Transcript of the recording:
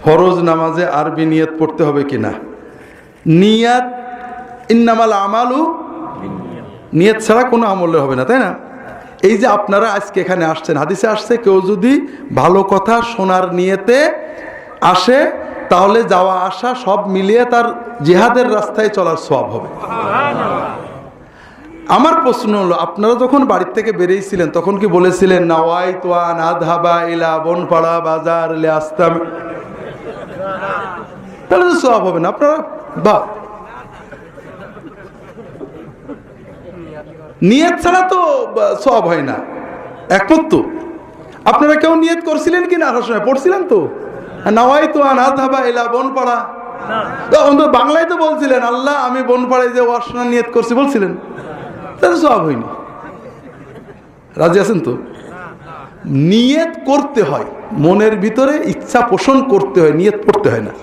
ফরজ নামাজে আরবি নিয়ত পড়তে হবে কিনা? নিয়াত ইন্নামাল আমালু, নিয়ত ছাড়া কোনো আমলে হবে না, তাই না? এই যে আপনারা আজকে এখানে আসছেন, হাদিসে আসছে কেউ যদি ভালো কথা শোনার নিয়তে আসে তাহলে যাওয়া আসা সব মিলিয়ে তার জিহাদের রাস্তায় চলার সওয়াব হবে। আমার প্রশ্ন হলো, আপনারা যখন বাড়ির থেকে বেরিয়েছিলেন তখন কি বলেছিলেন নাওয়াইতু আন আযহাবা ইলা বনপাড়া বাজার লিআস্তাম? তাহলে তো সওয়াব হবে না। আপনারা নিয়ত ছাড়া তো সওয়াব হয় না, একমত তো? আপনারা কেউ নিয়ত করছিলেন কি না? আসার সময় পড়ছিলেন তো নাওয়াইতু আন আযহাবা ইলা বনপাড়া, বাংলায় তো বলছিলেন আল্লাহ আমি বনপাড়ায় যে ওয়াজ শোনার নিয়ত করছি বলছিলেন, তাহলে সওয়াব হয়নি। রাজি আছেন তো? নিয়ত করতে হয়, মনের ভিতরে ইচ্ছা পোষণ করতে হয়, নিয়ত করতে হয় না।